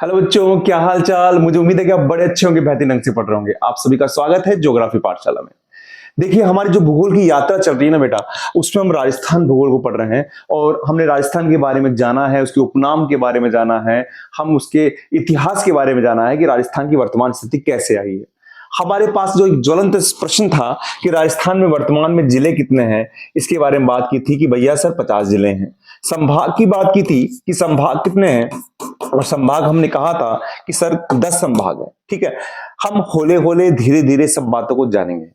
Hello बच्चों, क्या हाल चाल। मुझे उम्मीद है कि आप बड़े अच्छे होंगे, बेहतरीन ढंग से पढ़ रहे होंगे। आप सभी का स्वागत है ज्योग्राफी पाठशाला में। देखिए, हमारी जो भूगोल की यात्रा चल रही है ना बेटा, उसमें हम राजस्थान भूगोल को पढ़ रहे हैं और हमने राजस्थान के बारे में जाना है, उसके उपनाम के बारे में जाना है, हम उसके इतिहास के बारे में जाना है कि राजस्थान की वर्तमान स्थिति कैसे आई है। हमारे पास जो एक ज्वलंत प्रश्न था कि राजस्थान में वर्तमान में जिले कितने हैं, इसके बारे में बात की थी कि भैया सर 50 जिले हैं। संभाग की बात की थी कि संभाग कितने हैं, और संभाग हमने कहा था कि सर 10 संभाग है। ठीक है, हम होले होले धीरे धीरे सब बातों को जानेंगे।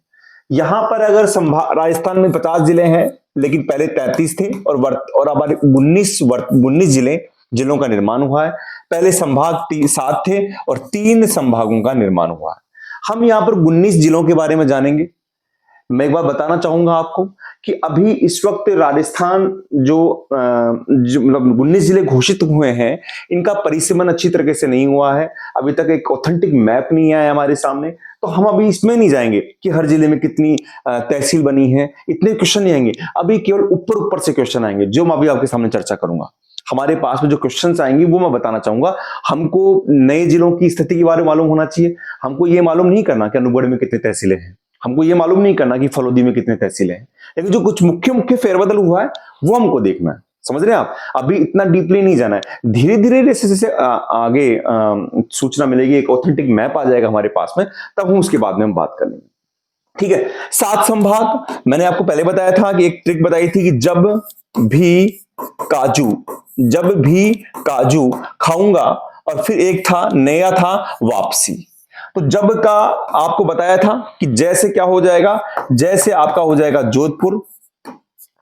यहां पर अगर संभाग राजस्थान में 50 जिले हैं, लेकिन पहले 33 थे और अब 19 जिलों का निर्माण हुआ है। पहले संभाग 7 थे और 3 संभागों का निर्माण हुआ है। हम यहां पर 19 जिलों के बारे में जानेंगे। मैं एक बार बताना चाहूंगा आपको कि अभी इस वक्त राजस्थान जो मतलब 19 जिले घोषित हुए हैं, इनका परिसीमन अच्छी तरीके से नहीं हुआ है। अभी तक एक ऑथेंटिक मैप नहीं आया हमारे सामने, तो हम अभी इसमें नहीं जाएंगे कि हर जिले में कितनी तहसील बनी है। इतने क्वेश्चन नहीं आएंगे, अभी केवल ऊपर ऊपर से क्वेश्चन आएंगे जो मैं अभी आपके सामने चर्चा करूंगा। हमारे पास में जो क्वेश्चंस आएंगे वो मैं बताना चाहूंगा। हमको नए जिलों की स्थिति के बारे में मालूम होना चाहिए। हमको ये मालूम नहीं करना कि अनूपगढ़ में कितनी तहसीलें हैं, हमको ये मालूम नहीं करना कि फलोदी में कितने तहसीलें हैं, लेकिन जो कुछ मुख्य मुख्य फेरबदल हुआ है वो हमको देखना है। समझ रहे हैं आप? अभी इतना डीपली नहीं जाना है, धीरे धीरे जैसे जैसे आगे सूचना मिलेगी, एक ऑथेंटिक मैप आ जाएगा हमारे पास में, तब हम उसके बाद में हम बात कर लेंगे। ठीक है, 7 संभाग मैंने आपको पहले बताया था कि एक ट्रिक बताई थी कि जब भी काजू खाऊंगा, और फिर एक था नया था वापसी। तो जब का आपको बताया था कि जैसे क्या हो जाएगा, जैसे आपका हो जाएगा जोधपुर।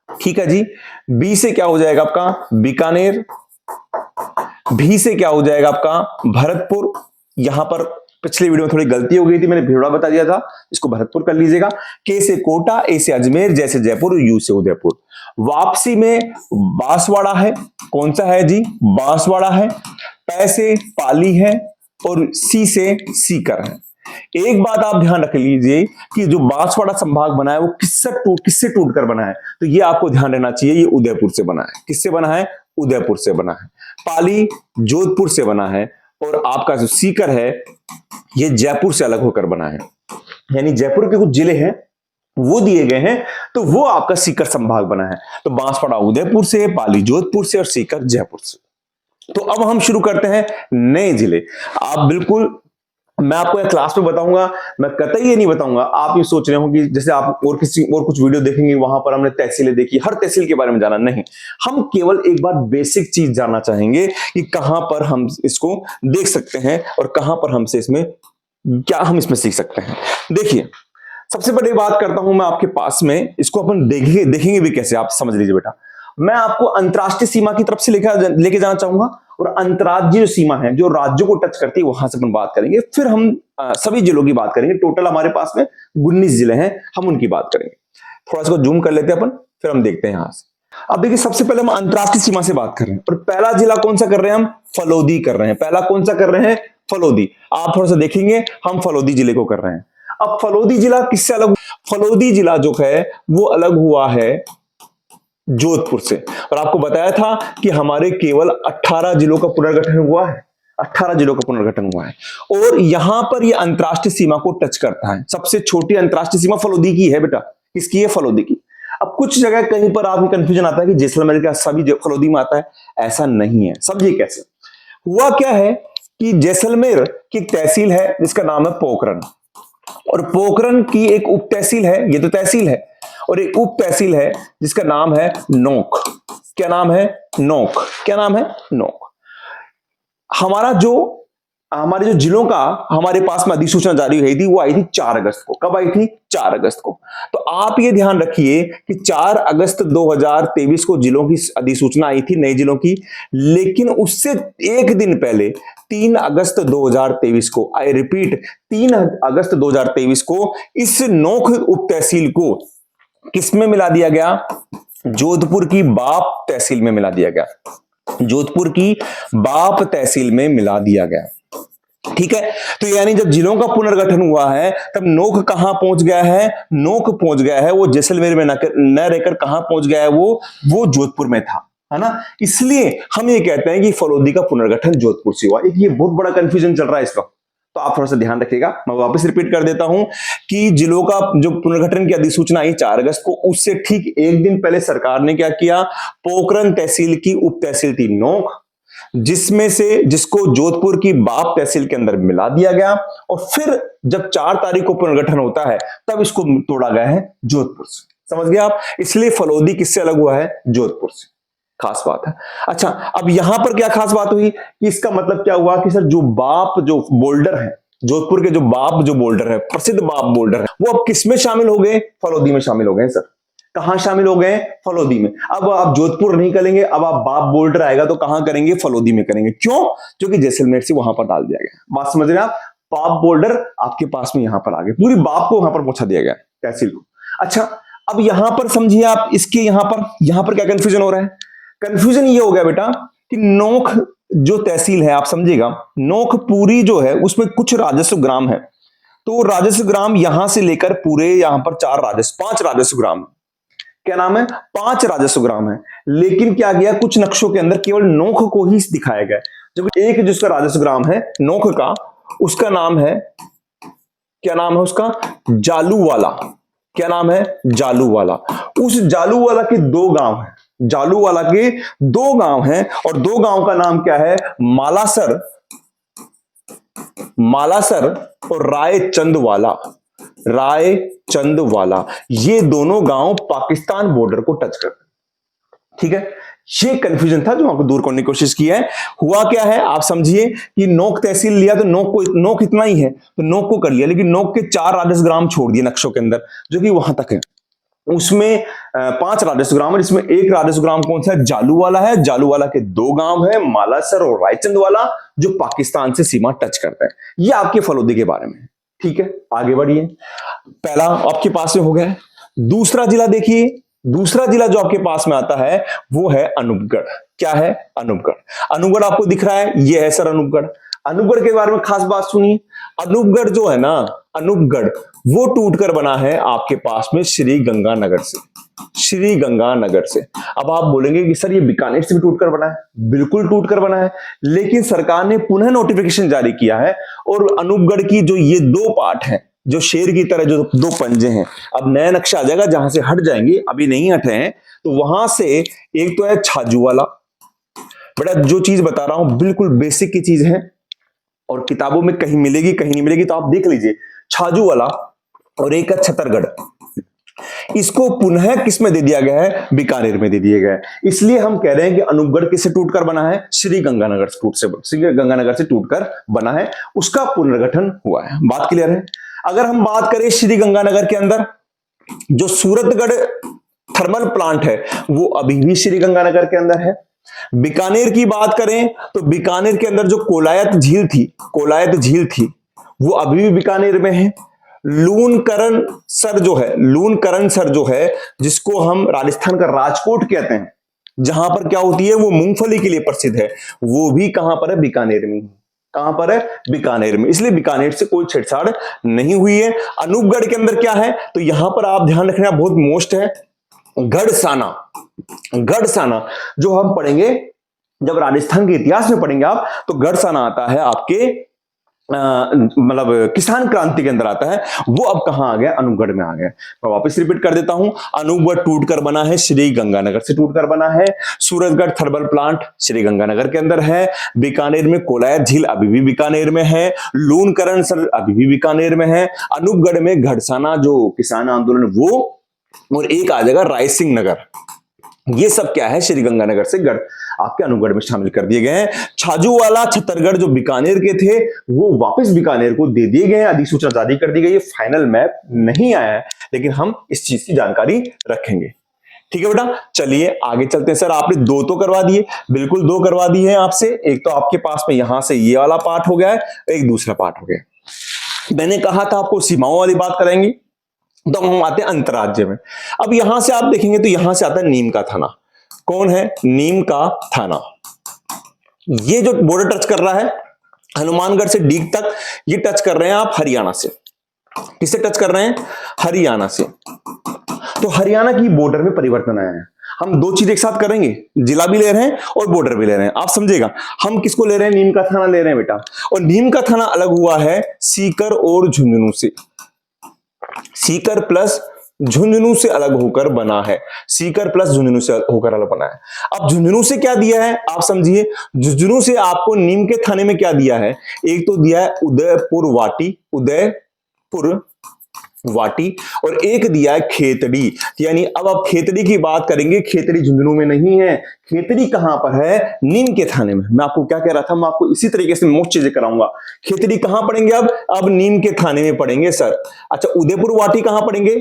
ठीक है जी। बी से क्या हो जाएगा आपका बीकानेर। भी से क्या हो जाएगा आपका भरतपुर। यहां पर पिछले वीडियो में थोड़ी गलती हो गई थी, मैंने भिड़वा बता दिया था, इसको भरतपुर कर लीजिएगा। के से कोटा, ए से अजमेर, जैसे जयपुर, यू से उदयपुर। वापसी में बांसवाड़ा है। कौन सा है जी? बांसवाड़ा है। पै से पाली है और सी से सीकर है। एक बात आप ध्यान रख लीजिए कि जो बांसवाड़ा संभाग बना है वो किससे टूटकर बना है, तो ये आपको ध्यान रहना चाहिए, ये उदयपुर से बना है। किससे बना है? उदयपुर से बना है। पाली जोधपुर से बना है, और आपका जो सीकर है ये जयपुर से अलग होकर बना है। यानी जयपुर के कुछ जिले हैं वो दिए गए हैं, तो वो आपका सीकर संभाग बना है। तो बांसवाड़ा उदयपुर से, पाली जोधपुर से और सीकर जयपुर से। तो अब हम शुरू करते हैं नए जिले। आप बिल्कुल, मैं आपको एक क्लास में बताऊंगा, मैं कतई ये नहीं बताऊंगा आप ये सोच रहे हो कि जैसे आप और कुछ वीडियो देखेंगे वहां पर हमने तहसीलें देखी, हर तहसील के बारे में जाना नहीं। हम केवल एक बार बेसिक चीज जानना चाहेंगे कि कहां पर हम इसको देख सकते हैं और कहां पर हमसे इसमें क्या हम इसमें सीख सकते हैं। देखिए, सबसे बड़ी बात करता हूं मैं आपके पास में, इसको अपन देखेंगे भी कैसे, आप समझ लीजिए बेटा। मैं आपको अंतरराष्ट्रीय सीमा की तरफ से लेके जाना चाहूंगा, और अंतर्राज्यीय सीमा है जो राज्यों को टच करती है, वहां से अपन बात करेंगे। फिर हम सभी जिलों की बात करेंगे। टोटल हमारे पास में 19 जिले हैं, हम उनकी बात करेंगे। थोड़ा सा जूम कर लेते हैं अपन, फिर हम देखते हैं यहां से। अब देखिए, सबसे पहले हम अंतरराष्ट्रीय सीमा से बात कर रहे हैं, और पहला जिला कौन सा कर रहे हैं? हम फलोदी कर रहे हैं। पहला कौन सा कर रहे हैं? फलोदी। आप थोड़ा सा देखेंगे, हम फलोदी जिले को कर रहे हैं। अब फलोदी जिला किससे अलग? फलोदी जिला जो है वो अलग हुआ है जोधपुर से। और आपको बताया था कि हमारे केवल 18 जिलों का पुनर्गठन हुआ है। 18 जिलों का पुनर्गठन हुआ है, और यहां पर यह अंतरराष्ट्रीय सीमा को टच करता है। सबसे छोटी अंतरराष्ट्रीय सीमा फलोदी की है बेटा। किसकी है? फलोदी की। अब कुछ जगह कहीं पर आपको कंफ्यूजन आता है कि जैसलमेर का सभी फलोदी में आता है, ऐसा नहीं है। समझिए कैसे हुआ। क्या है कि जैसलमेर की एक तहसील है जिसका नाम है पोखरण, और पोखरण की एक उप तहसील है, ये तो तहसील है, और एक उप तहसील है जिसका नाम है नोक। क्या नाम है? नोक। क्या नाम है? नोक। हमारे जो जिलों का हमारे पास में अधिसूचना जारी हुई थी वो आई थी 4 अगस्त को। कब आई थी? 4 अगस्त को। तो आप ये ध्यान रखिए कि 4 अगस्त 2023 को जिलों की अधिसूचना आई थी, नए जिलों की। लेकिन उससे एक दिन पहले 3 अगस्त 2023 को, आई रिपीट 3 अगस्त 2023 को, इस नोक उप तहसील को किसमें मिला दिया गया? जोधपुर की बाप तहसील में मिला दिया गया। जोधपुर की बाप तहसील में मिला दिया गया। ठीक है, तो यानी जब जिलों का पुनर्गठन हुआ है तब नोक कहां पहुंच गया है? नोक पहुंच गया है वो जैसलमेर में न रहकर कहां पहुंच गया है? वो जोधपुर में था। है ना। इसलिए हम ये कहते हैं कि फलोदी का पुनर्गठन जोधपुर से हुआ। एक ये बहुत बड़ा कंफ्यूजन चल रहा है इस वक्त, तो आप थोड़ा सा ध्यान रखिएगा। मैं वापस रिपीट कर देता हूं कि जिलों का जो पुनर्गठन की अधिसूचना आई 4 अगस्त को, उससे ठीक एक दिन पहले सरकार ने क्या किया, पोखरण तहसील की उप तहसील थी नोख, जिसको जोधपुर की बाप तहसील के अंदर मिला दिया गया, और फिर जब 4 तारीख को पुनर्गठन होता है तब इसको तोड़ा गया है जोधपुर से। समझ गए आप। इसलिए फलोदी किससे अलग हुआ है, जोधपुर से। खास बात है। अच्छा, अब यहां पर क्या खास बात हुई कि इसका मतलब क्या हुआ कि सर जो बाप जो बोल्डर है, जोधपुर के जो बाप जो बोल्डर है, प्रसिद्ध बाप बोल्डर है, वो अब किस में शामिल हो गए, फलोदी में शामिल हो गए सर। कहां शामिल हो गए, फलोदी में। अब आप जोधपुर नहीं करेंगे, अब आप बाप बोल्डर आएगा तो कहां करेंगे, फलोदी में करेंगे। क्यों, क्योंकि जैसलमेर से वहां पर डाल दिया गया। बात समझ रहे हैं आप। बाप बोल्डर आपके पास में यहां पर आ गए, पूरी बाप को वहां पर पहुंचा दिया गया तहसील को। अच्छा, अब यहां पर समझिए आप, इसके यहां पर क्या कंफ्यूजन हो रहा है। कंफ्यूजन ये हो गया बेटा कि नोख जो तहसील है, आप समझिएगा, नोख पूरी जो है उसमें कुछ राजस्व ग्राम है, तो राजस्व ग्राम यहां से लेकर पूरे यहां पर 5 राजस्व ग्राम, क्या नाम है, 5 राजस्व ग्राम है। लेकिन क्या गया, कुछ नक्शों के अंदर केवल नोख को ही दिखाया गया, जब एक जिसका राजस्व ग्राम है नोख का, उसका नाम है, क्या नाम है उसका, जालूवाला। क्या नाम है, जालूवाला। उस जालूवाला के 2 गांव हैं, जालूवाला के 2 गांव हैं, और 2 गांव का नाम क्या है, मालासर और राय चंदवाला। ये दोनों गांव पाकिस्तान बॉर्डर को टच करते हैं। ठीक है, ये कंफ्यूजन था जो आपको दूर करने की कोशिश की है। हुआ क्या है, आप समझिए कि नोक तहसील लिया तो नोक इतना ही है, तो नोक को कर लिया, लेकिन नोक के 4 राजस्व ग्राम छोड़ दिए नक्शों के अंदर, जो कि वहां तक है। उसमें 5 राजस्व ग्राम है, जिसमें एक राजस्व ग्राम कौन सा है, जालूवाला है। जालूवाला के 2 गांव है, मालासर और रायचंदवाला, जो पाकिस्तान से सीमा टच करता है। ये आपके फलोदी के बारे में। ठीक है, आगे बढ़िए। पहला आपके पास में हो गया। दूसरा जिला देखिए, दूसरा जिला जो आपके पास में आता है वो है अनूपगढ़। क्या है, अनूपगढ़। अनूपगढ़ आपको दिख रहा है, ये है सर अनूपगढ़। अनूपगढ़ के बारे में खास बात सुनिए। अनूपगढ़ जो है ना, अनूपगढ़ वो टूटकर बना है आपके पास में श्री गंगानगर से, श्री गंगानगर से। अब आप बोलेंगे कि सर ये बीकानेर से भी टूटकर बना है, बिल्कुल टूटकर बना है, लेकिन सरकार ने पुनः नोटिफिकेशन जारी किया है, और अनूपगढ़ की जो ये 2 पार्ट हैं, जो शेर की तरह जो 2 पंजे हैं, अब नया नक्शा आ जाएगा जहां से हट जाएंगे, अभी नहीं हटे हैं, तो वहां से एक तो है छाजूवाला। बेटा जो चीज बता रहा हूं बिल्कुल बेसिक की चीज है, और किताबों में कहीं मिलेगी कहीं नहीं मिलेगी, तो आप देख लीजिए। छाजूवाला और एक है छतरगढ़, इसको पुनः किस में दे दिया गया है, बीकानेर में दे दिया गया है। इसलिए हम कह रहे हैं कि अनूपगढ़ किससे टूटकर बना है, श्री गंगानगर से टूटकर बना है, उसका पुनर्गठन हुआ है। बात क्लियर है। अगर हम बात करें श्री गंगानगर के अंदर जो सूरतगढ़ थर्मल प्लांट है, वो अभी भी श्री गंगानगर के अंदर है। बीकानेर की बात करें तो बीकानेर के अंदर जो कोलायत झील थी वो अभी भी बीकानेर में है। लूनकरण सर जो है, जिसको हम राजस्थान का राजकोट कहते हैं, जहां पर क्या होती है, वो मूंगफली के लिए प्रसिद्ध है, वो भी कहां पर है, बीकानेर में। कहां पर है, बीकानेर में। इसलिए बीकानेर से कोई छेड़छाड़ नहीं हुई है। अनूपगढ़ के अंदर क्या है, तो यहां पर आप ध्यान रखना बहुत मोस्ट है, गढ़साना जो हम पढ़ेंगे जब राजस्थान के इतिहास में पढ़ेंगे आप, तो गढ़साना आता है आपके मतलब किसान क्रांति के अंदर आता है। वो अब कहां आ गया, अनूपगढ़ में आ गया। मैं वापस रिपीट कर देता हूं, अनूपगढ़ टूटकर बना है, श्री गंगानगर से टूटकर बना है। सूरतगढ़ थर्मल प्लांट श्री गंगानगर के अंदर है। बीकानेर में कोलायत झील अभी भी बीकानेर में है। लूनकरण सर अभी भी बीकानेर में है। अनूपगढ़ में घड़साना जो किसान आंदोलन वो, और एक आ जाएगा रायसिंह नगर। ये सब क्या है, श्री गंगानगर से गढ़ आपके अनूपगढ़ में शामिल कर दिए गए हैं। छाजूवाला छतरगढ़ जो बीकानेर के थे, वो वापस बीकानेर को दे दिए गए हैं, अधिसूचना जारी कर दी गई है। फाइनल मैप नहीं आया है, लेकिन हम इस चीज की जानकारी रखेंगे। ठीक है बेटा, चलिए आगे चलते हैं। सर आपने 2 तो करवा दिए, बिल्कुल 2 करवा दिए हैं आपसे। एक तो आपके पास में यहां से ये वाला पार्ट हो गया है, एक दूसरा पार्ट हो गया। मैंने कहा था आपको सीमाओं वाली बात कराएंगे, तो हम आते हैं अंतरराज्य में। अब यहां से आप देखेंगे तो यहां से आता है नीम का थाना। कौन है, नीम का थाना। ये जो बॉर्डर टच कर रहा है हनुमानगढ़ से डीग तक, ये टच कर रहे हैं आप हरियाणा से। किससे टच कर रहे हैं, हरियाणा से। तो हरियाणा की बॉर्डर में परिवर्तन आया है। हम दो चीज एक साथ करेंगे, जिला भी ले रहे हैं और बॉर्डर भी ले रहे हैं। आप समझेगा, हम किसको ले रहे हैं? नीम का थाना ले रहे हैं बेटा। और नीम का थाना अलग हुआ है सीकर और झुंझुनू से, सीकर प्लस झुंझुनू से अलग होकर बना है, सीकर प्लस झुंझुनू से होकर अलग बना है। अब झुंझुनू से क्या दिया है आप समझिए, झुंझुनू से आपको नीम के थाने में क्या दिया है? एक तो दिया है उदयपुर वाटी, उदयपुर वाटी, और एक दिया है खेतड़ी। यानी अब आप खेतड़ी की बात करेंगे, खेतड़ी झुंझुनू में नहीं है, खेतड़ी कहां पर है? नीम के थाने में। मैं आपको क्या कह रहा था, मैं आपको इसी तरीके से मोस्ट चीजें कराऊंगा। खेतड़ी कहां पढ़ेंगे? अब नीम के थाने में पढ़ेंगे सर। अच्छा, उदयपुर वाटी कहां पढ़ेंगे?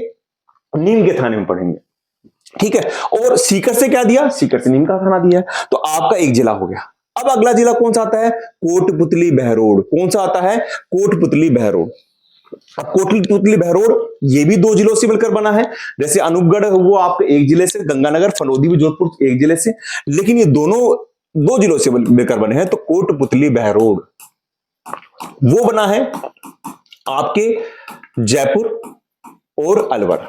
नीम के थाने में पढ़ेंगे, ठीक है। और सीकर से क्या दिया? सीकर से नीम का थाना दिया है, तो आपका एक जिला हो गया। अब अगला जिला कौन सा आता है? कोटपुतली बहरोड। कौन सा आता है? कोटपुतली बहरोड। अब कोटपुतली बहरोड ये भी दो जिलों से मिलकर बना है। जैसे अनूपगढ़ वो आपके एक जिले से, गंगानगर फलोदी भी जोधपुर एक जिले से, लेकिन ये दोनों दो जिलों से मिलकर बने हैं। तो कोटपुतली बहरोड वो बना है आपके जयपुर और अलवर।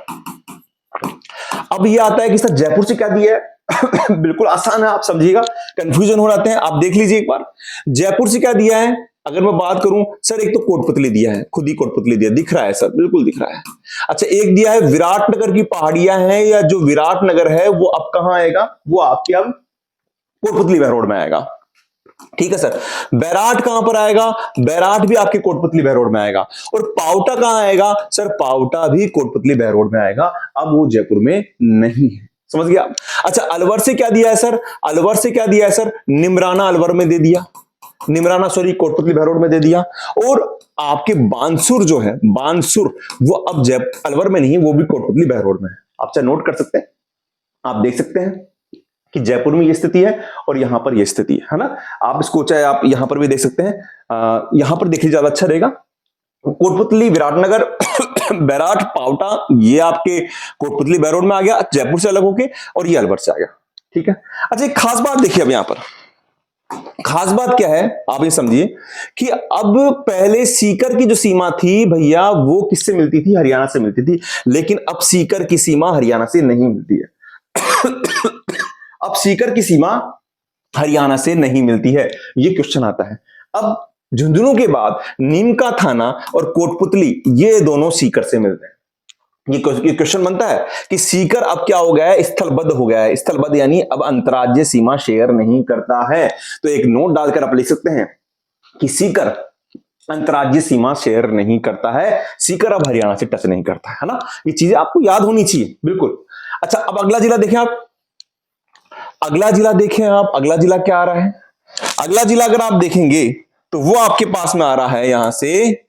अब ये आता है कि सर जयपुर से क्या दिया है? बिल्कुल आसान है, आप समझिएगा, कंफ्यूजन हो जाते हैं। आप देख लीजिए एक बार, जयपुर से क्या दिया है? अगर मैं बात करूं सर, एक तो कोटपुतली दिया है, खुद ही कोटपुतली दिया, दिख रहा है सर, बिल्कुल दिख रहा है। अच्छा, एक दिया है विराटनगर की पहाड़ियां हैं, या जो विराटनगर है वो अब कहां आएगा? वो आपके अब कोटपुतली बहरोड में आएगा, ठीक है सर। बैराट कहां पर आएगा? बैराट भी आपके कोटपुतली बहरोड में आएगा। और पावटा कहां आएगा? सर पावटा भी कोटपुतली बहरोड में आएगा। अब वो जयपुर में नहीं है, समझ गया। अच्छा, अलवर से क्या दिया है सर? अलवर से क्या दिया है सर? निमराना अलवर में दे दिया, निमराना सॉरी कोटपुतली बहरोड में दे दिया। और आपके बानसूर जो है, बानसूर वो अब अलवर में नहीं है, वो भी कोटपुतली बहरोड में है। आप चाहे नोट कर सकते हैं, आप देख सकते हैं कि जयपुर में ये स्थिति है और यहां पर ये स्थिति है ना। आप इसको चाहे आप यहां पर भी देख सकते हैं, यहां पर देखिए ज्यादा अच्छा रहेगा। कोटपुतली, विराटनगर, बैराट, पावटा ये आपके कोटपुतली बहरोड में आ गया जयपुर से अलग होके, और ये अलवर से आ गया, ठीक है। अच्छा, एक खास बात देखिए, अब यहां पर खास बात क्या है आप ये समझिए कि अब पहले सीकर की जो सीमा थी भैया वो किससे मिलती थी? हरियाणा से मिलती थी। लेकिन अब सीकर की सीमा हरियाणा से नहीं मिलती है। अब सीकर की सीमा हरियाणा से नहीं मिलती है, ये क्वेश्चन आता है। अब झुंझुनू के बाद नीम का थाना और कोटपुतली ये दोनों सीकर से मिलते हैं। ये क्वेश्चन बनता है कि सीकर अब क्या हो गया है? स्थलबद्ध हो गया है। स्थलबद्ध यानी अब अंतर्राज्यीय सीमा शेयर नहीं करता है। तो एक नोट डालकर आप लिख सकते हैं कि सीकर अंतर्राज्यीय सीमा शेयर नहीं करता है, सीकर अब हरियाणा से टच नहीं करता है ना। ये चीजें आपको याद होनी चाहिए, बिल्कुल। अच्छा, अब अगला जिला देखें आप, अगला जिला देखें आप, अगला जिला क्या आ रहा है? अगला जिला अगर आप देखेंगे तो वो आपके पास में आ रहा है, यहां से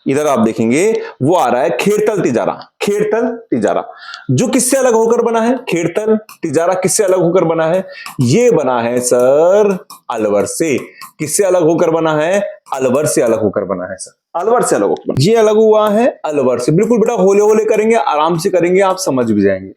इधर आप देखेंगे वो आ रहा है खेड़तल तिजारा। खेड़तल तिजारा जो किससे अलग होकर बना है? खेड़तल तिजारा किससे अलग होकर बना है? ये बना है सर अलवर से। किससे अलग होकर बना है? अलवर से अलग होकर बना है सर, अलवर से अलग होकर। ये अलग हुआ है अलवर से, बिल्कुल बेटा, होले होले करेंगे, आराम से करेंगे, आप समझ भी जाएंगे।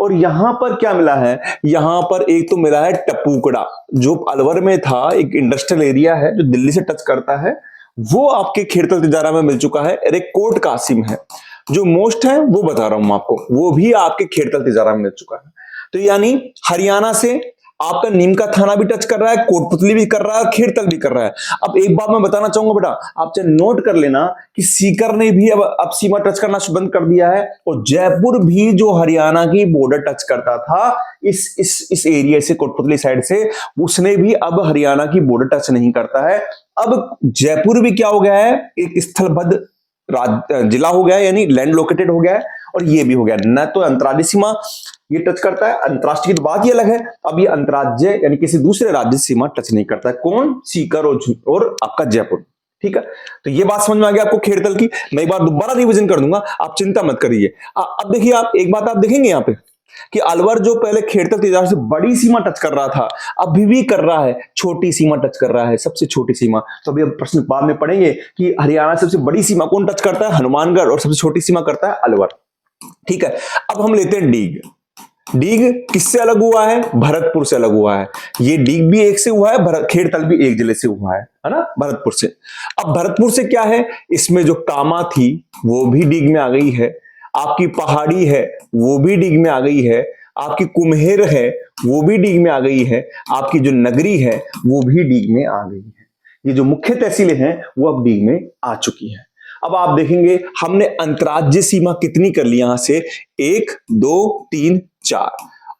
और यहां पर क्या मिला है? यहां पर एक तो मिला है टपूकड़ा, जो अलवर में था, एक इंडस्ट्रियल एरिया है जो दिल्ली से टच करता है, वो आपके खेड़तल तिजारा में मिल चुका है। और एक कोट कासिम है जो मोस्ट है, वो बता रहा हूं आपको, वो भी आपके खेड़तल तिजारा में मिल चुका है। तो यानी हरियाणा से आपका नीम का थाना भी टच कर रहा है, कोटपुतली भी कर रहा है, खेड़तल भी कर रहा है। अब एक बात मैं बताना चाहूंगा बेटा, आप चाहे नोट कर लेना कि सीकर ने भी अब सीमा टच करना बंद कर दिया है, और जयपुर भी जो हरियाणा की बॉर्डर टच करता था इस एरिया से, कोटपुतली साइड से, उसने भी अब हरियाणा की बॉर्डर टच नहीं करता है। अब जयपुर भी क्या हो गया है? एक स्थलबद्ध जिला हो गया है, यानी लैंड लोकेटेड हो गया है। और ये भी हो गया, न तो अंतर्राज्यीय सीमा ये टच करता है, अंतरराष्ट्रीय की तो बात ये अलग है, अब ये अंतरराज्य यानी किसी दूसरे राज्य सीमा टच नहीं करता है। कौन? सीकर और आपका जयपुर, ठीक है। तो ये बात समझ में आ गया आपको खेड़तल की। मैं एक बार दोबारा रिवीजन कर दूंगा, आप चिंता मत करिए। अब देखिए, आप एक बात आप देखेंगे यहाँ पे कि अलवर जो पहले खेड़तल तिजारा से बड़ी सीमा टच कर रहा था, अभी भी कर रहा है, छोटी सीमा टच कर रहा है, सबसे छोटी सीमा। तो अभी अब प्रश्न बाद में पढ़ेंगे कि हरियाणा सबसे बड़ी सीमा कौन टच करता है? हनुमानगढ़। और सबसे छोटी सीमा करता है अलवर, ठीक है। अब हम लेते हैं डीग। डीग किससे अलग हुआ है? भरतपुर से अलग हुआ है। ये डीग भी एक से हुआ है, खेड़तल भी एक जिले से हुआ है ना, भरतपुर से। अब भरतपुर से क्या है? इसमें जो कामा थी वो भी डीग में आ गई है, आपकी पहाड़ी है वो भी डीग में आ गई है, आपकी कुम्हेर है वो भी डीग में आ गई है, आपकी जो नगरी है वो भी डीग में आ गई है। ये जो मुख्य तहसीलें हैं वो अब डीग में आ चुकी हैं। अब आप देखेंगे हमने अंतर्राज्यीय सीमा कितनी कर ली, यहां से 1 2 3 4,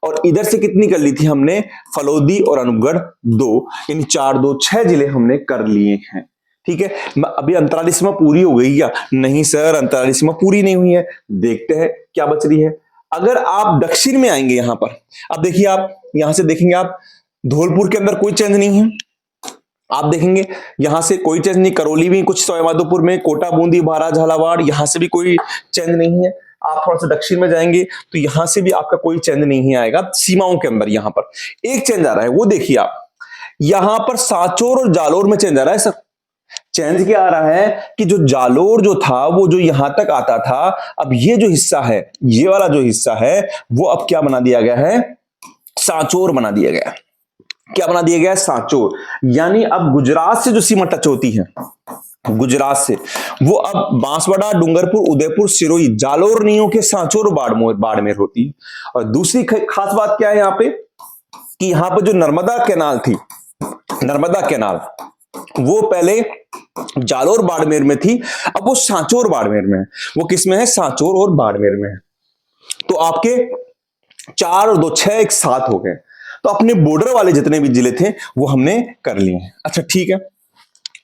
और इधर से कितनी कर ली थी हमने, फलोदी और अनूपगढ़ 2, यानी 4 2 6 जिले हमने कर लिए हैं। ठीक है, अभी अंतर्राज्यीय सीमा पूरी हो गई क्या? नहीं सर, अंतर्राज्यीय सीमा पूरी नहीं हुई है। देखते हैं क्या बच रही है। अगर आप दक्षिण में आएंगे यहां पर, अब देखिए आप यहां से देखेंगे आप धौलपुर के अंदर कोई चेंज नहीं है। आप देखेंगे यहां से कोई चेंज नहीं, करौली भी कुछ, सवाईमाधोपुर में, कोटा, बूंदी, बारा, झालावाड़, यहां से भी कोई चेंज नहीं है। आप थोड़ा सा दक्षिण में जाएंगे तो यहां से भी आपका कोई चेंज नहीं आएगा सीमाओं के अंदर। यहां पर एक चेंज आ रहा है, वो देखिए आप, यहां पर सांचौर और जालोर में चेंज आ रहा है। सर चेंज क्या आ रहा है कि जो जालोर जो था वो जो यहां तक आता था, अब ये जो हिस्सा है, ये वाला जो हिस्सा है वो अब क्या बना दिया गया है, सांचौर बना दिया गया है। क्या बना दिया गया है, सांचौर। यानी अब गुजरात से जो सीमा टच होती है, गुजरात से, वो अब बांसवाड़ा, डूंगरपुर, उदयपुर, सिरोही, जालोर नहीं होके सांचौर बाड़मेर होती है। और दूसरी खास बात क्या है यहाँ पे कि यहाँ पे जो नर्मदा कैनाल थी, नर्मदा कैनाल वो पहले जालोर बाड़मेर में थी, अब वो सांचौर बाड़मेर में है। वो किस में है, सांचौर और बाड़मेर में है। तो आपके 4 और 2 6 एक साथ हो गए। तो अपने बॉर्डर वाले जितने भी जिले थे वो हमने कर लिए हैं। अच्छा ठीक है,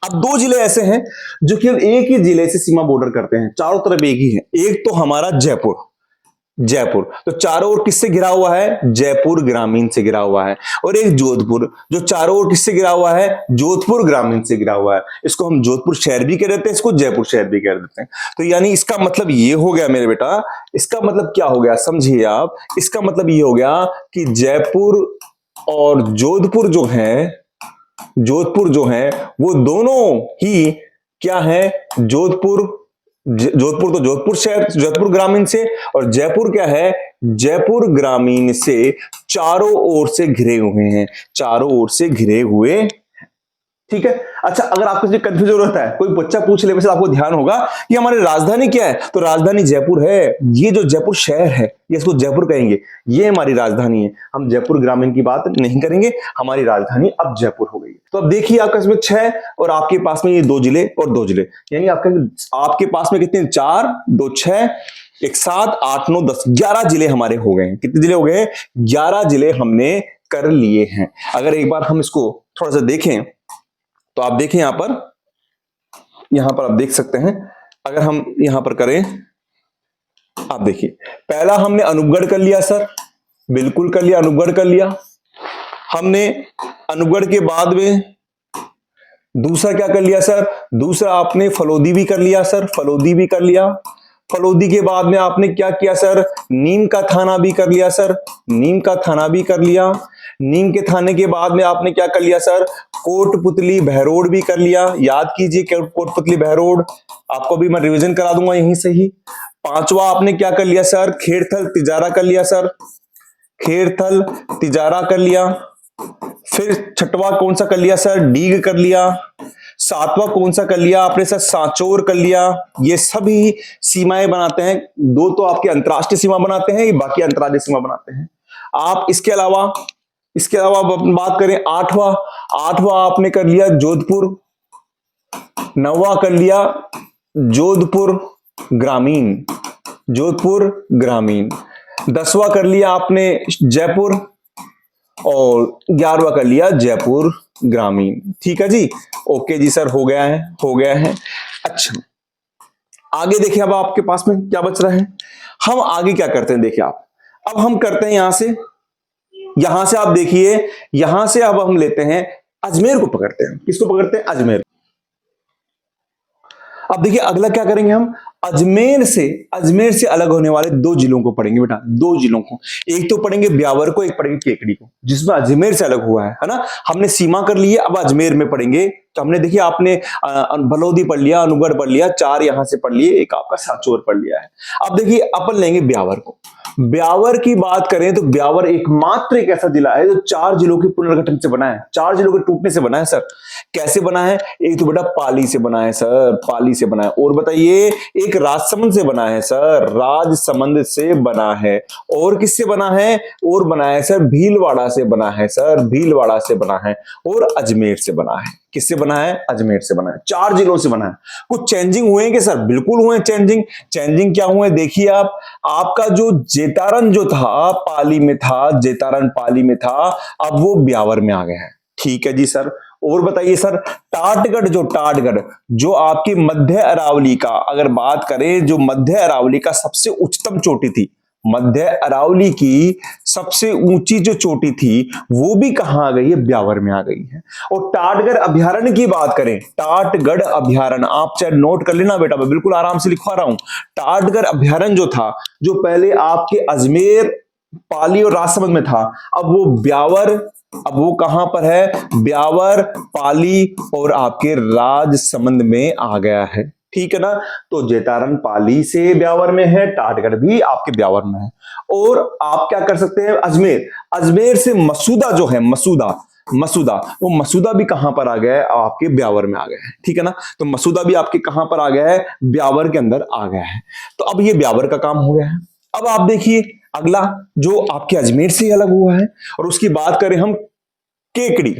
अब 2 जिले ऐसे हैं जो केवल एक ही जिले से सीमा बॉर्डर करते हैं, चारों तरफ एक ही है। एक तो हमारा जयपुर, जयपुर तो चारों ओर किससे घिरा हुआ है, जयपुर ग्रामीण से घिरा हुआ है। और एक जोधपुर जो चारों ओर किससे घिरा हुआ है, जोधपुर ग्रामीण से घिरा हुआ है। इसको हम जोधपुर शहर भी कह देते हैं, इसको जयपुर शहर भी कह देते हैं। तो यानी इसका मतलब ये हो गया मेरे बेटा, इसका मतलब क्या हो गया समझिए आप, इसका मतलब ये हो गया कि जयपुर और जोधपुर जो है, जोधपुर जो है वो दोनों ही क्या है, जोधपुर, जोधपुर तो जोधपुर शहर, जोधपुर ग्रामीण से, और जयपुर क्या है, जयपुर ग्रामीण से चारों ओर से घिरे हुए हैं, चारों ओर से घिरे हुए। ठीक है, अच्छा अगर आपको कंफ्यूजन होता है, कोई बच्चा पूछ ले, वैसे आपको ध्यान होगा कि हमारी राजधानी क्या है, तो राजधानी जयपुर है। ये जो जयपुर शहर है, ये इसको जयपुर कहेंगे, ये हमारी राजधानी है। हम जयपुर ग्रामीण की बात नहीं करेंगे, हमारी राजधानी अब जयपुर हो गई। तो अब देखिए आपका इसमें 6 और आपके पास में ये 2 जिले और 2 जिले, यानी आपके पास में कितने, 4 2 6 1 7 8 9 10 11 जिले हमारे हो गए हैं। कितने जिले हो गए, 11 जिले हमने कर लिए हैं। अगर एक बार हम इसको थोड़ा सा देखें तो आप देखें यहां पर आप देख सकते हैं, अगर हम यहां पर करें, आप देखिए पहला हमने अनूपगढ़ कर लिया सर, बिल्कुल कर लिया, अनूपगढ़ कर लिया हमने। अनूपगढ़ के बाद में दूसरा क्या कर लिया सर, दूसरा आपने फलोदी भी कर लिया सर, फलोदी भी कर लिया। फलोदी के बाद में आपने क्या किया सर, नीम का थाना भी कर लिया सर, नीम का थाना भी कर लिया। नीम के थाने के बाद में आपने क्या कर लिया सर, कोटपुतली बहरोड भी कर लिया। याद कीजिए कोटपुतली बहरोड, आपको भी मैं रिवीजन करा दूंगा यहीं से ही। 5वां आपने क्या कर लिया सर, खेड़थल तिजारा कर लिया सर, खेड़थल तिजारा कर लिया। फिर 6वां कौन सा कर लिया सर, डीग कर लिया। 7वां कौन सा कर लिया आपने सर, सांचौर कर लिया। ये सभी सीमाएं बनाते हैं, 2 तो आपके अंतरराष्ट्रीय सीमा बनाते हैं, बाकी अंतरराज्यीय सीमा बनाते हैं। आप इसके अलावा बात करें 8वां आपने कर लिया जोधपुर, 9वां कर लिया जोधपुर ग्रामीण, जोधपुर ग्रामीण। 10वां कर लिया आपने जयपुर, और 11वां कर लिया जयपुर ग्रामीण। ठीक है जी, ओके जी सर, हो गया है। अच्छा आगे देखिए, अब आपके पास में क्या बच रहा है, हम आगे क्या करते हैं, देखिए आप, अब हम करते हैं यहां से आप देखिए, यहां से अब हम लेते हैं अजमेर को पकड़ते हैं। किसको पकड़ते हैं, अजमेर। अब देखिए अगला क्या करेंगे, हम अजमेर से अलग होने वाले 2 जिलों को पढ़ेंगे बेटा, 2 जिलों को। एक तो पढ़ेंगे ब्यावर को, एक पढ़ेंगे केकड़ी को, जिसमें अजमेर से अलग हुआ है ना। हमने सीमा कर ली है, अब अजमेर में पढ़ेंगे। तो हमने देखिए, आपने भलौदी पढ़ लिया, अनूपगढ़ पढ़ लिया, 4 यहां से पढ़ लिए, एक आपका सांचौर पढ़ लिया है। अब देखिए अपन लेंगे ब्यावर को। ब्यावर की बात करें तो ब्यावर एकमात्र एक ऐसा जिला है जो 4 जिलों के पुनर्गठन से बना है, 4 जिलों के टूटने से बना है सर। कैसे बना है? एक तो बेटा पाली से बना है सर, पाली से बना है। और बताइए, एक राजसमंद से बना है सर, राजसमंद से बना है। और किससे बना है? और बना है सर भीलवाड़ा से बना है सर, भीलवाड़ा से बना है। और अजमेर से बना है। किससे बना है? अजमेर से बना है। 4 जिलों से बना है। कुछ चेंजिंग हुए हैं क्या सर? बिल्कुल हुए चेंजिंग। चेंजिंग क्या हुए देखिए आप, आपका जो जेतारन जो था पाली में था, जेतारन पाली में था, अब वो ब्यावर में आ गया है। ठीक है जी सर। और बताइए सर, टाटगढ़ जो आपकी मध्य अरावली का, अगर बात करें जो मध्य अरावली का सबसे उच्चतम चोटी थी, मध्य अरावली की सबसे ऊंची जो चोटी थी वो भी कहां आ गई है? ब्यावर में आ गई है। और टाटगढ़ अभ्यारण्य की बात करें, टाटगढ़ अभ्यारण्य आप चाहे नोट कर लेना बेटा, मैं बिल्कुल आराम से लिखवा रहा हूं। टाटगढ़ अभ्यारण्य जो था, जो पहले आपके अजमेर, पाली और राजसमंद में था, अब वो ब्यावर, अब वो कहां पर है? ब्यावर, पाली और आपके राजसमंद में आ गया है। ठीक है ना। तो जेतारन पाली से ब्यावर में है, टाटगढ़ भी आपके ब्यावर में है। और आप क्या कर सकते हैं? अजमेर, अजमेर से मसूदा जो है, मसूदा वो मसूदा भी कहां पर आ गया है? आपके ब्यावर में आ गया है। ठीक है ना। तो मसूदा भी आपके कहां पर आ गया है? ब्यावर के अंदर आ गया है। तो अब ये ब्यावर का काम हो गया है। अब आप देखिए अगला जो आपके अजमेर से अलग हुआ है, और उसकी बात करें हम केकड़ी।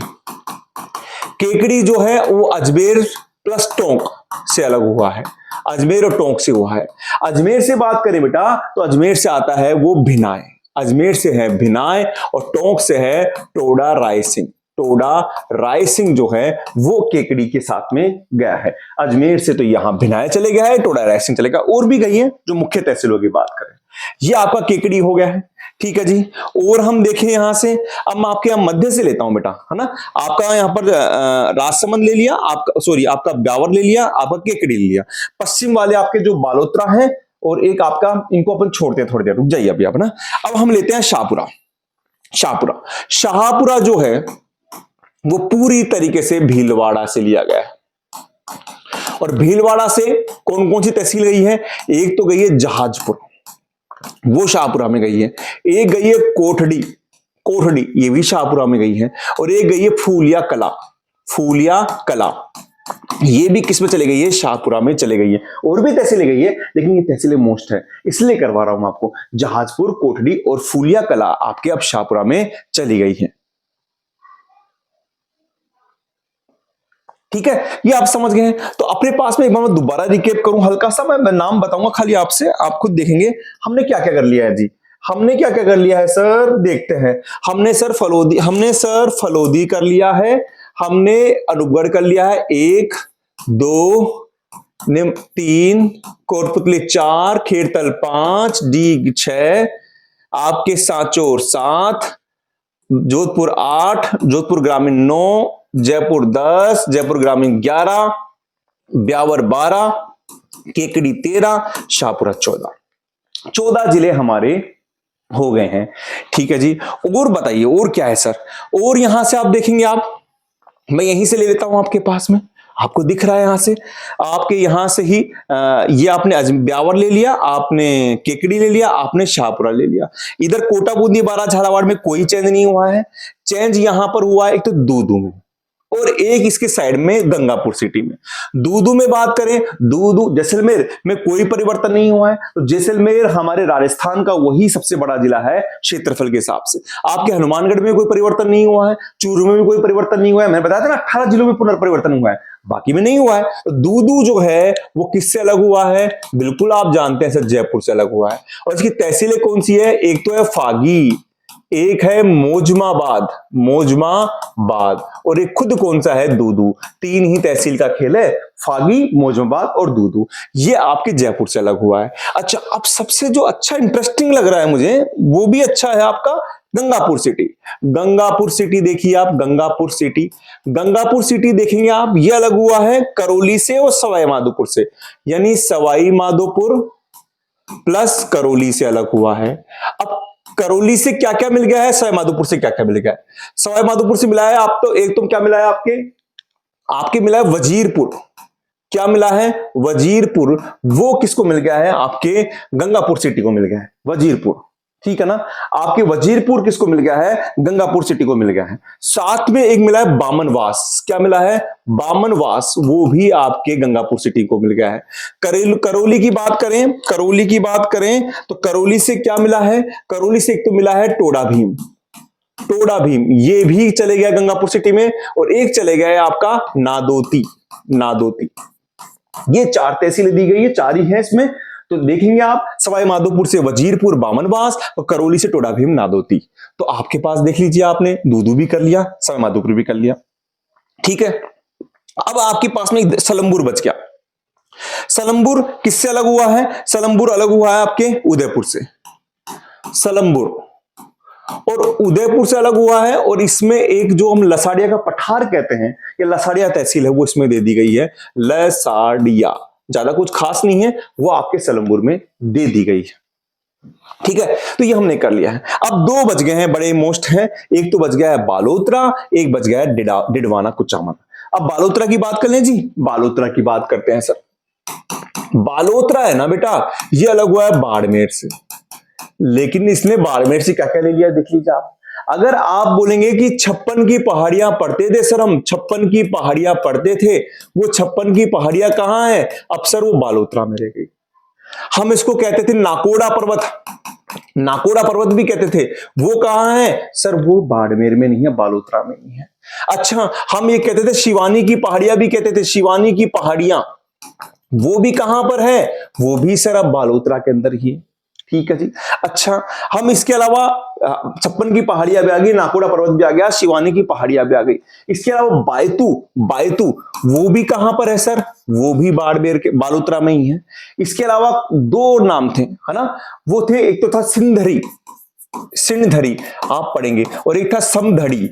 केकड़ी जो है वो अजमेर प्लस टोंक से अलग हुआ है, अजमेर और टोंक से हुआ है। अजमेर से बात करें बेटा तो अजमेर से आता है वो भिनाय, अजमेर से है भिनाय, और टोंक से है टोडा रायसिंह। टोडा रायसिंह जो है वो केकड़ी के साथ में गया है। अजमेर से तो यहां भिनाय चले गया है, टोडा रायसिंह चले गया, और भी गई है जो मुख्य तहसीलों की बात करें। ये आपका केकड़ी हो गया है। ठीक है जी। और हम देखें यहां से, अब मैं आपके यहां मध्य से लेता हूं बेटा, है ना। आपका यहां पर राजसमंद ले लिया, आपका सॉरी आपका ब्यावर ले लिया, आपका केकड़ी ले लिया। पश्चिम वाले आपके जो बालोतरा है, और एक आपका, इनको अपन छोड़ते हैं थोड़ी देर, रुक जाइए अभी आप ना। अब हम लेते हैं शाहपुरा। शाहपुरा, शाहपुरा जो है वो पूरी तरीके से भीलवाड़ा से लिया गया है। और भीलवाड़ा से कौन कौन सी तहसील गई है? एक तो गई है जहाजपुर, वो शाहपुरा में गई है। एक गई है कोठड़ी, कोठड़ी ये भी शाहपुरा में गई है। और एक गई है फूलिया कला, फूलिया कला ये भी किस में चले गई है? शाहपुरा में चले गई है। और भी तहसीलें गई है, लेकिन ये तहसीलें मोस्ट है, इसलिए करवा रहा हूं आपको। जहाजपुर, कोठड़ी और फूलिया कला आपके अब शाहपुरा में चली गई है। ठीक है, ये आप समझ गए हैं। तो अपने पास में एक बार मैं दोबारा रिकेप करूं हल्का सा, मैं नाम बताऊंगा खाली आपसे, आप खुद देखेंगे हमने क्या क्या कर लिया है जी। हमने क्या क्या कर लिया है सर? देखते हैं। हमने सर फलोदी कर लिया है, हमने अनूपगढ़ कर लिया है 1 2 3, कोटपुतली 4, खेरतल 5, डीग 6, आपके सांचौर 7, जोधपुर 8, जोधपुर ग्रामीण 9, जयपुर 10, जयपुर ग्रामीण 11, ब्यावर 12, केकड़ी 13, शाहपुरा 14। 14 जिले हमारे हो गए हैं। ठीक है जी। और बताइए और क्या है सर? और यहां से आप देखेंगे, आप, मैं यहीं से ले लेता हूं आपके पास में, आपको दिख रहा है यहां से, आपके यहां से ही ये आपने ब्यावर ले लिया, आपने केकड़ी ले लिया, आपने शाहपुरा ले लिया। इधर कोटा बूंदी बारा झालावाड़ में कोई चेंज नहीं हुआ है। चेंज यहां पर हुआ है एक तो दूदू में, और एक इसके साइड में गंगापुर सिटी में। दूदू में बात करें, दूदू जैसलमेर में कोई परिवर्तन नहीं हुआ है। तो जैसलमेर हमारे राजस्थान का वही सबसे बड़ा जिला है क्षेत्रफल के हिसाब से। आपके हनुमानगढ़ में कोई परिवर्तन नहीं हुआ है, चूरू में भी कोई परिवर्तन नहीं हुआ है। मैंने बताया था ना 18 जिलों में पुनर्परिवर्तन हुआ है, बाकी में नहीं हुआ है। तो दूदू जो है वो किससे अलग हुआ है? बिल्कुल आप जानते हैं सर, जयपुर से अलग हुआ है। और इसकी तहसीलें कौन सी है? एक तो है फागी, एक है मोजमाबाद, मोजमाबाद, और एक खुद कौन सा है? दूदू। 3 ही तहसील का खेल है, फागी, मोजमाबाद और दूदू। ये आपके जयपुर से अलग हुआ है। अच्छा, अब सबसे जो अच्छा इंटरेस्टिंग लग रहा है मुझे, वो भी अच्छा है आपका गंगापुर सिटी। गंगापुर सिटी देखिए आप, गंगापुर सिटी, गंगापुर सिटी देखेंगे आप, ये अलग हुआ है करौली से और सवाई माधोपुर से, यानी सवाई माधोपुर प्लस करौली से अलग हुआ है। अब करौली से क्या क्या मिल गया है? सवाई माधोपुर से क्या क्या मिल गया है? सवाई माधोपुर से मिला है आप तो एक, तो क्या मिला है आपके? आपके मिला है वजीरपुर। क्या मिला है? वजीरपुर। वो किसको मिल गया है? आपके गंगापुर सिटी को मिल गया है वजीरपुर। ठीक है ना। आपके वजीरपुर किसको मिल गया है, गंगापुर सिटी को मिल गया है। साथ में एक मिला है बामनवास, क्या मिला है, बामनवास, वो भी आपके गंगापुर सिटी को मिल गया है। करौली की बात करें, करौली की बात करें तो करौली से क्या मिला है, करौली से एक तो मिला है टोडा भीम, टोडा भीम ये भी चले गया गंगापुर सिटी में, और एक चले गया है आपका नादोती, नादोती। ये 4 तहसीलें दी गई है, 4 ही है इसमें। तो देखेंगे आप, सवाई माधोपुर से वजीरपुर बामनवास और करौली से टोडा भीम नादोती। तो आपके पास देख लीजिए, आपने दूदू भी कर लिया, सवाई माधोपुर भी कर लिया, ठीक है। अब आपके पास में सलमपुर बच गया। सलमपुर किससे अलग हुआ है, सलमपुर अलग हुआ है आपके उदयपुर से, सलमपुर और उदयपुर से अलग हुआ है। और इसमें एक जो हम लसाड़िया का पठार कहते हैं, या लसाड़िया तहसील है, वो इसमें दे दी गई है, लसाड़िया, ज्यादा कुछ खास नहीं है, वो आपके सलमपुर में दे दी गई है, ठीक है। तो ये हमने कर लिया है। अब 2 बच गए हैं, बड़े मोस्ट हैं। एक तो बच गया है बालोतरा, एक बच गया है डिडवाना कुचामन। अब बालोतरा की बात कर लें जी, बालोतरा की बात करते हैं सर। बालोतरा है ना बेटा, ये अलग हुआ है बाड़मेर से, लेकिन इसने बाड़मेर से क्या क्या ले लिया देख लीजिए आप। अगर आप बोलेंगे कि 56 की पहाड़ियां पढ़ते थे सर, हम 56 की पहाड़ियां पढ़ते थे, वो 56 की पहाड़ियां कहां है, अब सर वो बालोतरा में रह गई। हम इसको कहते थे नाकोड़ा पर्वत, नाकोड़ा पर्वत भी कहते थे, वो कहां है सर, वो बाड़मेर में नहीं है, बालोतरा में नहीं है। अच्छा, हम ये कहते थे शिवानी की पहाड़ियां भी कहते थे, शिवानी की पहाड़ियां, वो भी कहां पर है, वो भी सर अब बालोतरा के अंदर ही है, ठीक है जी। अच्छा, हम इसके अलावा 56 की पहाड़ियां भी आ गई, नाकोड़ा पर्वत भी आ गया, शिवानी की पहाड़ियां भी आ गई। इसके अलावा बायतू, बायतू वो भी कहां पर है सर, वो भी बाड़मेर के बालोतरा में ही है। इसके अलावा 2 नाम थे, है ना, वो थे, एक तो था सिंधरी, सिंधरी आप पढ़ेंगे, और एक था समधड़ी,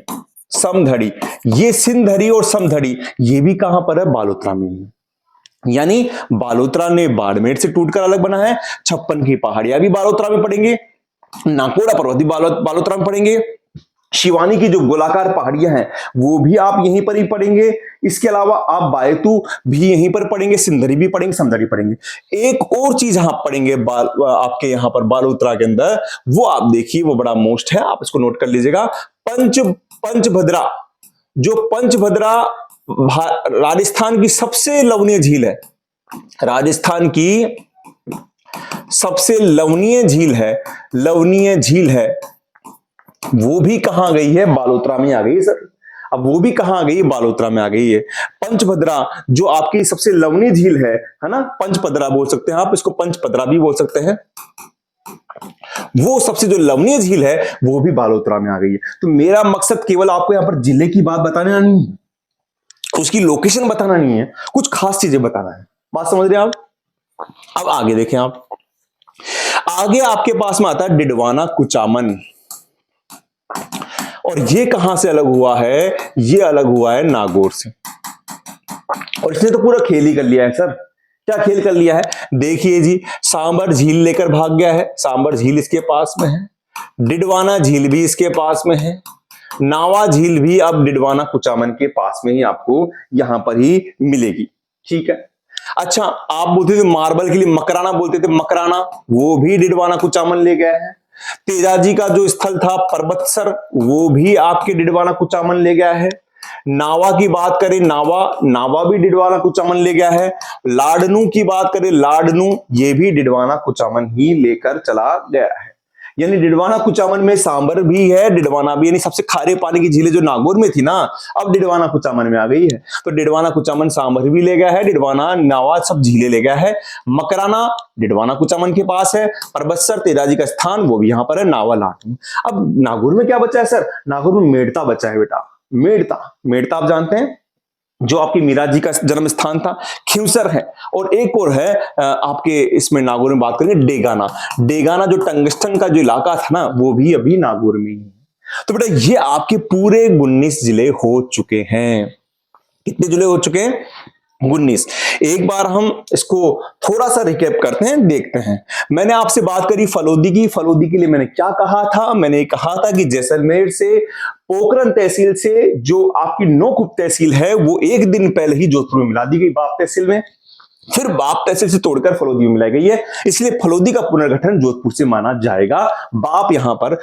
समधड़ी। ये सिंधरी और समधड़ी ये भी कहां पर है, बालोतरा में ही है। यानी बालोतरा ने बाड़मेर से टूटकर अलग बना है। 56 की पहाड़ियां भी बालोतरा में पड़ेंगे, नाकोड़ा पर्वत भी बालोतरा में पड़ेंगे, शिवानी की जो गोलाकार पहाड़ियां हैं वो भी आप यहीं पर ही पढ़ेंगे। इसके अलावा आप बायतू भी यहीं पर पढ़ेंगे, सिंधरी भी पढ़ेंगे, समधरी पढ़ेंगे। एक और चीज आप पढ़ेंगे आपके यहां पर बालोतरा के अंदर, वो आप देखिए, वो बड़ा मोस्ट है, आप इसको नोट कर लीजिएगा। पंचभद्रा, जो पंचभद्रा राजस्थान की सबसे लवणीय झील है, राजस्थान की सबसे लवणीय झील है, लवणीय झील है, वो भी कहां गई है, बालोतरा में आ गई है सर। अब वो भी कहां आ गई है, बालोतरा में आ गई है। पंचभद्रा जो आपकी सबसे लवणीय झील है ना, पंचपदरा बोल सकते हैं आप इसको, पंचपदरा भी बोल सकते हैं, वो सबसे जो लवणीय झील है वो भी बालोतरा में आ गई है। तो मेरा मकसद केवल आपको यहां पर जिले की बात बताना नहीं है, उसकी लोकेशन बताना नहीं है, कुछ खास चीजें बताना है। बात समझ रहे हैं आप। अब आगे देखें आप, आगे आपके पास में आता है डिडवाना कुचामन, और ये कहां से अलग हुआ है, ये अलग हुआ है नागौर से। और इसने तो पूरा खेल ही कर लिया है सर। क्या खेल कर लिया है, देखिए जी, सांबर झील लेकर भाग गया है, सांबर झील इसके पास में है, डिडवाना झील भी इसके पास में है, नावा झील भी अब डिडवाना कुचामन के पास में ही आपको यहां पर ही मिलेगी, ठीक है। अच्छा, आप बोलते थे मार्बल के लिए मकराना बोलते थे, मकराना वो भी डिडवाना कुचामन ले गया है। तेजाजी का जो स्थल था पर्वतसर, वो भी आपके डिडवाना कुचामन ले गया है। नावा की बात करें, नावा, नावा भी डिडवाना कुचामन ले गया है। लाडनू की बात करें, लाडनू ये भी डिडवाना कुचामन ही लेकर चला गया है। यानी डिडवाना कुचामन में सांबर भी है, डिडवाना भी, यानी सबसे खारे पानी की झीलें जो नागौर में थी ना, अब डिडवाना कुचामन में आ गई है। तो डिडवाना कुचामन सांबर भी ले गया है, डिडवाना नावा सब झीलें ले गया है। मकराना डिडवाना कुचामन के पास है, परबतसर तेजाजी का स्थान वो भी यहां पर है, नावा लाटू। अब नागौर में क्या बचा है सर, नागौर में मेड़ता बचा है बेटा, मेड़ता, मेड़ता आप जानते हैं जो आपकी मीरा जी का जन्म स्थान था, खिवसर है, और एक और है आपके इसमें नागौर में बात करेंगे डेगाना, डेगाना जो टंगस्टन का जो इलाका था ना, वो भी अभी नागौर में ही है। तो बेटा ये आपके पूरे 19 जिले हो चुके हैं। कितने जिले हो चुके हैं, 19। एक बार हम इसको थोड़ा सा रिकैप करते हैं, देखते हैं। मैंने आपसे बात करी फलोदी की, फलोदी के लिए मैंने क्या कहा था, मैंने कहा था कि जैसलमेर से पोखरण तहसील से जो आपकी नोक उप तहसील है वो एक दिन पहले ही जोधपुर में मिला दी गई बाप तहसील में। फिर बाप तहसील से तोड़कर फलोदी में मिलाई गई है, इसलिए फलोदी का पुनर्गठन जोधपुर से माना जाएगा। बाप यहां पर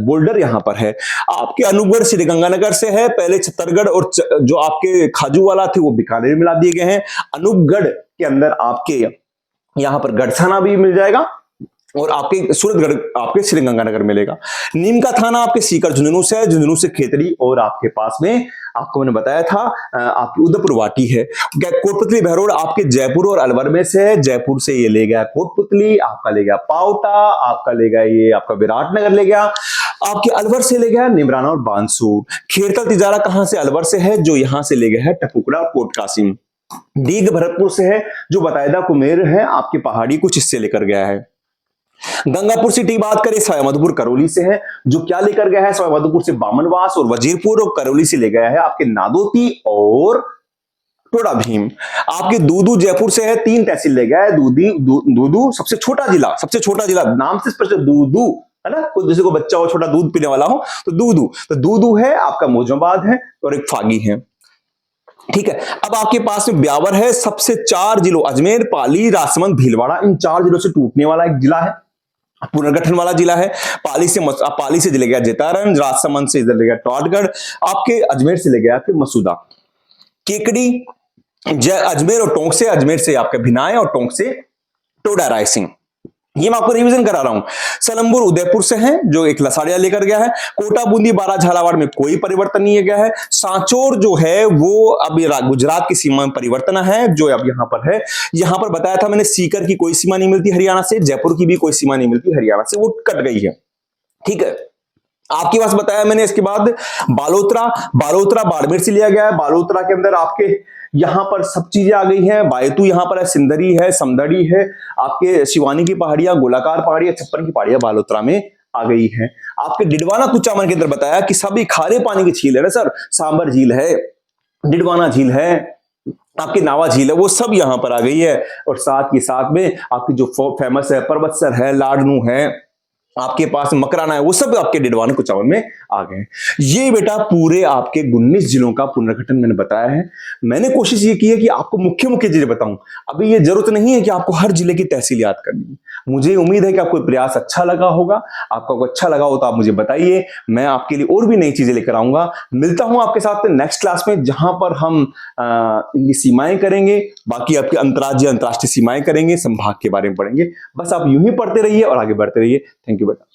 बोल्डर यहां पर है। आपके अनूपगढ़ श्रीगंगानगर से है, पहले छत्तरगढ़ और जो आपके खाजूवाला थे वो बीकानेर मिला दिए गए हैं। अनूपगढ़ के अंदर आपके यहां पर गढ़साना भी मिल जाएगा और आपके सूरतगढ़ आपके श्रीगंगानगर मिलेगा। नीम का थाना आपके सीकर झुंझुनू से है, झुंझुनू से खेतड़ी और आपके पास में आपको मैंने बताया था आपकी उदयपुर वाटी है। कोटपुतली बहरोड आपके जयपुर और अलवर में से है, जयपुर से ये ले गया कोटपुतली, आपका ले गया पावटा, आपका ले गया ये आपका विराटनगर ले गया, आपके अलवर से ले गया निमराना और बानसूर। खेरतल तिजारा कहां से? अलवर से है, जो यहां से ले गया है टपुकड़ा और कोट कासिम। डीग भरतपुर से है, जो बतायदा कुमेर है आपके पहाड़ी कुछ हिस्से लेकर गया है। गंगापुर सिटी की बात करें, सवाईमाधोपुर करौली से है, जो क्या लेकर गया है? सवाईमाधोपुर से बामनवास और वजीरपुर, और करौली से ले गया है आपके नादोती और टोडा भीम। आपके दूदू जयपुर से है, 3 तहसील ले गया है। दूदू सबसे छोटा जिला नाम से स्पष्ट दूदू है ना, कोई जैसे को बच्चा हो छोटा दूध पीने वाला हो तो दूदू है आपका, मौजूदाबाद है और एक फागी है। ठीक है, अब आपके पास में ब्यावर है, सबसे 4 जिलों अजमेर, पाली, राजसमंद, भीलवाड़ा, इन 4 जिलों से टूटने वाला एक जिला है, पुनर्गठन वाला जिला है। पाली से ले गया जेतारन, राजसमंद से इधर ले गया टॉटगढ़, आपके अजमेर से ले गया फिर मसूदा, केकड़ी, अजमेर और टोंक से, अजमेर से आपके भिनाय और टोंक से टोडा रायसिंह। ये मैं आपको रिवीजन करा रहा हूं। सलमपुर उदयपुर से है, जो एक लसाड़िया लेकर गया है। कोटा बूंदी बारा झालावाड़ में कोई परिवर्तन नहीं गया है। सांचौर जो है वो अब गुजरात की सीमा में परिवर्तन है, जो अब यहां पर है। यहां पर बताया था मैंने सीकर की कोई सीमा नहीं मिलती हरियाणा से, जयपुर की भी कोई सीमा नहीं मिलती हरियाणा से, वो कट गई है। ठीक है, आपके पास बताया मैंने। इसके बाद बालोतरा बाड़मेर से लिया गया है। बालोतरा के अंदर आपके यहां पर सब चीजें आ गई हैं। बायतू यहां पर है, सिंदरी है, समदड़ी है, आपके शिवानी की पहाड़ियां, गोलाकार पहाड़ियां, छप्पन की पहाड़ियां बालोतरा में आ गई हैं। आपके डिडवाना कुचामन के अंदर बताया कि सभी खारे पानी की झील है ना सर, सांबर झील है, डिडवाना झील है, आपकी नावा झील है, वो सब यहां पर आ गई है। और साथ ही साथ में आपकी जो फेमस है पर्वतसर है, लाडनू है, आपके पास मकराना है, वो सब आपके डिडवाना कुचामन में आ गए। ये बेटा पूरे आपके 19 जिलों का पुनर्गठन मैंने बताया है। मैंने कोशिश ये की है कि आपको मुख्य मुख्य जिले बताऊं। अभी ये जरूरत नहीं है कि आपको हर जिले की तहसील याद करनी है। मुझे उम्मीद है कि आपको प्रयास अच्छा लगा होगा। आपको अच्छा लगा हो तो आप मुझे बताइए, मैं आपके लिए और भी नई चीजें लेकर आऊंगा। मिलता हूं आपके साथ नेक्स्ट क्लास में, जहां पर हम इनकी सीमाएं करेंगे, बाकी आपके अंतर्राज्यीय अंतर्राष्ट्रीय सीमाएं करेंगे, संभाग के बारे में पढ़ेंगे। बस आप यूं ही पढ़ते रहिए और आगे बढ़ते रहिए। थैंक यू बेटा।